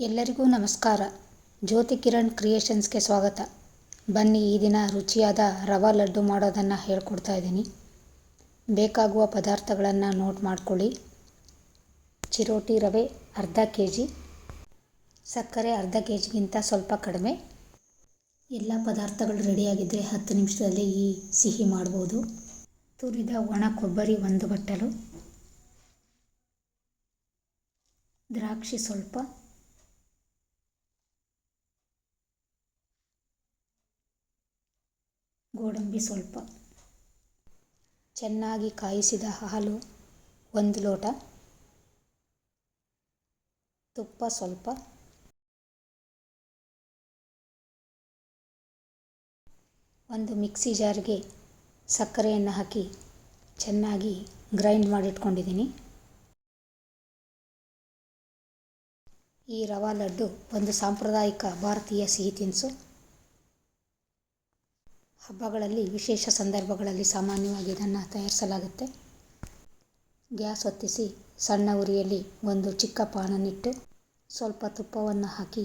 ಎಲ್ಲರಿಗೂ ನಮಸ್ಕಾರ. ಜ್ಯೋತಿ ಕಿರಣ್ ಕ್ರಿಯೇಷನ್ಸ್ಗೆ ಸ್ವಾಗತ. ಬನ್ನಿ ಈ ದಿನ ರುಚಿಯಾದ ರವಾ ಲಡ್ಡು ಮಾಡೋದನ್ನು ಹೇಳ್ಕೊಡ್ತಾ ಇದ್ದೀನಿ. ಬೇಕಾಗುವ ಪದಾರ್ಥಗಳನ್ನು ನೋಟ್ ಮಾಡ್ಕೊಳ್ಳಿ. ಚಿರೋಟಿ ರವೆ ಅರ್ಧ kg, ಸಕ್ಕರೆ ಅರ್ಧ kgಗಿಂತ ಸ್ವಲ್ಪ ಕಡಿಮೆ. ಎಲ್ಲ ಪದಾರ್ಥಗಳು ರೆಡಿಯಾಗಿದ್ದರೆ 10 ನಿಮಿಷದಲ್ಲಿ ಈ ಸಿಹಿ ಮಾಡ್ಬೋದು. ತುರಿದ ಒಣ ಕೊಬ್ಬರಿ 1 ಬಟ್ಟಲು, ದ್ರಾಕ್ಷಿ ಸ್ವಲ್ಪ, ಗೋಡಂಬಿ ಸ್ವಲ್ಪ, ಚೆನ್ನಾಗಿ ಕಾಯಿಸಿದ ಹಾಲು 1 ಲೋಟ, ತುಪ್ಪ ಸ್ವಲ್ಪ, ಒಂದು ಮಿಕ್ಸಿ ಜಾರ್ಗೆ ಸಕ್ಕರೆಯನ್ನು ಹಾಕಿ ಚೆನ್ನಾಗಿ ಗ್ರೈಂಡ್ ಮಾಡಿಟ್ಕೊಂಡಿದ್ದೀನಿ. ಈ ರವಾ ಲಡ್ಡು ಒಂದು ಸಾಂಪ್ರದಾಯಿಕ ಭಾರತೀಯ ಸಿಹಿ ತಿನಿಸು. ಹಬ್ಬಗಳಲ್ಲಿ, ವಿಶೇಷ ಸಂದರ್ಭಗಳಲ್ಲಿ ಸಾಮಾನ್ಯವಾಗಿ ಇದನ್ನು ತಯಾರಿಸಲಾಗುತ್ತೆ. ಗ್ಯಾಸ್ ಹೊತ್ತಿಸಿ ಸಣ್ಣ ಉರಿಯಲ್ಲಿ ಒಂದು ಚಿಕ್ಕ ಪಾನನ್ನಿಟ್ಟು ಸ್ವಲ್ಪ ತುಪ್ಪವನ್ನು ಹಾಕಿ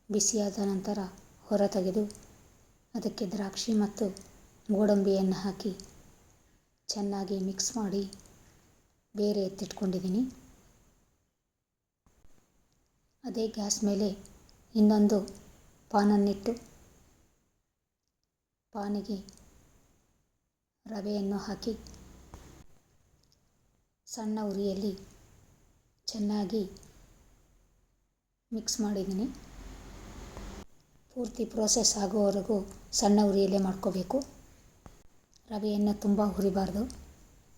ಬಿಸಿಯಾದ ನಂತರ ಹೊರತೆಗೆದು ಅದಕ್ಕೆ ದ್ರಾಕ್ಷಿ ಮತ್ತು ಗೋಡಂಬಿಯನ್ನು ಹಾಕಿ ಚೆನ್ನಾಗಿ ಮಿಕ್ಸ್ ಮಾಡಿ ಬೇರೆ ಎತ್ತಿಟ್ಕೊಂಡಿದ್ದೀನಿ. ಅದೇ ಗ್ಯಾಸ್ ಮೇಲೆ ಇನ್ನೊಂದು ಪಾನನ್ನಿಟ್ಟು ಪಾನಿಗೆ ರವೆಯನ್ನು ಹಾಕಿ ಸಣ್ಣ ಉರಿಯಲ್ಲಿ ಚೆನ್ನಾಗಿ ಮಿಕ್ಸ್ ಮಾಡಿದ್ದೀನಿ. ಪೂರ್ತಿ ಪ್ರೋಸೆಸ್ ಆಗುವವರೆಗೂ ಸಣ್ಣ ಉರಿಯಲ್ಲೇ ಮಾಡ್ಕೋಬೇಕು. ರವೆಯನ್ನು ತುಂಬ ಹುರಿಬಾರ್ದು,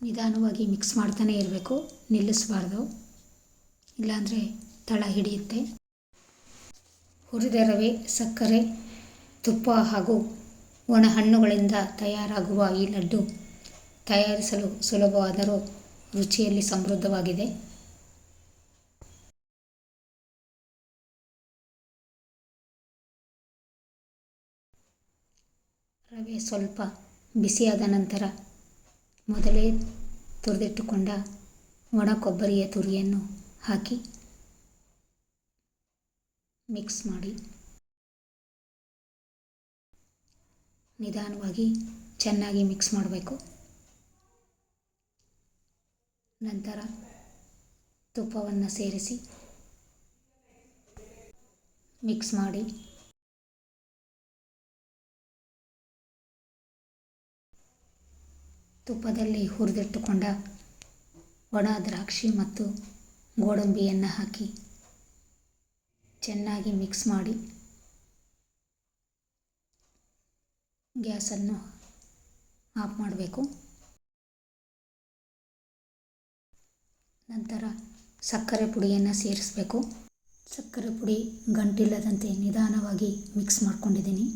ನಿಧಾನವಾಗಿ ಮಿಕ್ಸ್ ಮಾಡ್ತಾನೆ ಇರಬೇಕು, ನಿಲ್ಲಿಸಬಾರ್ದು, ಇಲ್ಲಾಂದರೆ ತಳ ಹಿಡಿಯುತ್ತೆ. ಹುರಿದ ರವೆ, ಸಕ್ಕರೆ, ತುಪ್ಪ ಹಾಗೂ ಒಣ ಹಣ್ಣುಗಳಿಂದ ತಯಾರಾಗುವ ಈ ಲಡ್ಡು ತಯಾರಿಸಲು ಸುಲಭವಾದರೂ ರುಚಿಯಲ್ಲಿ ಸಮೃದ್ಧವಾಗಿದೆ. ರವೆ ಸ್ವಲ್ಪ ಬಿಸಿಯಾದ ನಂತರ ಮೊದಲೇ ತುರಿದಿಟ್ಟುಕೊಂಡ ಒಣ ಕೊಬ್ಬರಿಯ ತುರಿಯನ್ನು ಹಾಕಿ ಮಿಕ್ಸ್ ಮಾಡಿ ನಿಧಾನವಾಗಿ ಚೆನ್ನಾಗಿ ಮಿಕ್ಸ್ ಮಾಡಬೇಕು. ನಂತರ ತುಪ್ಪವನ್ನು ಸೇರಿಸಿ ಮಿಕ್ಸ್ ಮಾಡಿ ತುಪ್ಪದಲ್ಲಿ ಹುರಿದಿಟ್ಟುಕೊಂಡ ಒಣ ದ್ರಾಕ್ಷಿ ಮತ್ತು ಗೋಡಂಬಿಯನ್ನು ಹಾಕಿ ಚೆನ್ನಾಗಿ ಮಿಕ್ಸ್ ಮಾಡಿ ಗ್ಯಾಸನ್ನು ಆಫ್ ಮಾಡಬೇಕು. ನಂತರ ಸಕ್ಕರೆ ಪುಡಿಯನ್ನು ಸೇರಿಸಬೇಕು. ಸಕ್ಕರೆ ಪುಡಿ ಗಂಟಿಲ್ಲದಂತೆ ನಿಧಾನವಾಗಿ ಮಿಕ್ಸ್ ಮಾಡ್ಕೊಂಡಿದ್ದೀನಿ.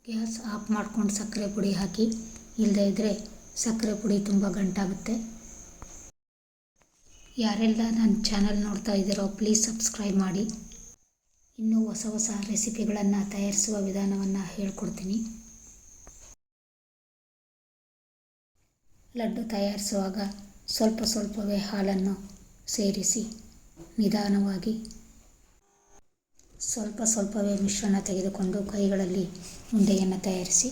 ಗ್ಯಾಸ್ ಆಫ್ ಮಾಡ್ಕೊಂಡು ಸಕ್ಕರೆ ಪುಡಿ ಹಾಕಿ, ಇಲ್ಲದೇ ಇದ್ದರೆ ಸಕ್ಕರೆ ಪುಡಿ ತುಂಬ ಗಂಟಾಗುತ್ತೆ. ಯಾರೆಲ್ಲ ನನ್ನ ಚಾನಲ್ ನೋಡ್ತಾ ಇದ್ದೀರೋ ಪ್ಲೀಸ್ ಸಬ್ಸ್ಕ್ರೈಬ್ ಮಾಡಿ. ಇನ್ನೂ ಹೊಸ ರೆಸಿಪಿಗಳನ್ನು ತಯಾರಿಸುವ ವಿಧಾನವನ್ನು ಹೇಳ್ಕೊಡ್ತೀನಿ. ಲಡ್ಡು ತಯಾರಿಸುವಾಗ ಸ್ವಲ್ಪವೇ ಹಾಲನ್ನು ಸೇರಿಸಿ ನಿಧಾನವಾಗಿ ಸ್ವಲ್ಪವೇ ಮಿಶ್ರಣ ತೆಗೆದುಕೊಂಡು ಕೈಗಳಲ್ಲಿ ಉಂಡೆಯನ್ನು ತಯಾರಿಸಿ.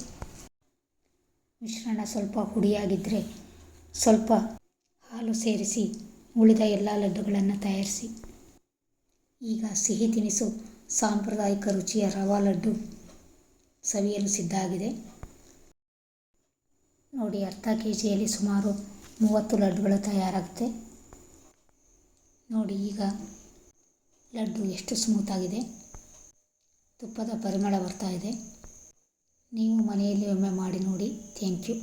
ಮಿಶ್ರಣ ಸ್ವಲ್ಪ ಹುಡಿಯಾಗಿದ್ದರೆ ಸ್ವಲ್ಪ ಹಾಲು ಸೇರಿಸಿ ಉಳಿದ ಎಲ್ಲ ಲಡ್ಡುಗಳನ್ನು ತಯಾರಿಸಿ. ಈಗ ಸಿಹಿ ತಿನಿಸು ಸಾಂಪ್ರದಾಯಿಕ ರುಚಿಯ ರವಾ ಲಡ್ಡು ಸವಿಯಲು ಸಿದ್ಧ ಆಗಿದೆ. ನೋಡಿ, ಅರ್ಧ kgಯಲ್ಲಿ ಸುಮಾರು 30 ಲಡ್ಡುಗಳು ತಯಾರಾಗುತ್ತೆ. ನೋಡಿ ಈಗ ಲಡ್ಡು ಎಷ್ಟು ಸ್ಮೂತಾಗಿದೆ, ತುಪ್ಪದ ಪರಿಮಳ ಬರ್ತಾ ಇದೆ. ನೀವು ಮನೆಯಲ್ಲಿ ಒಮ್ಮೆ ಮಾಡಿ ನೋಡಿ. Thank you.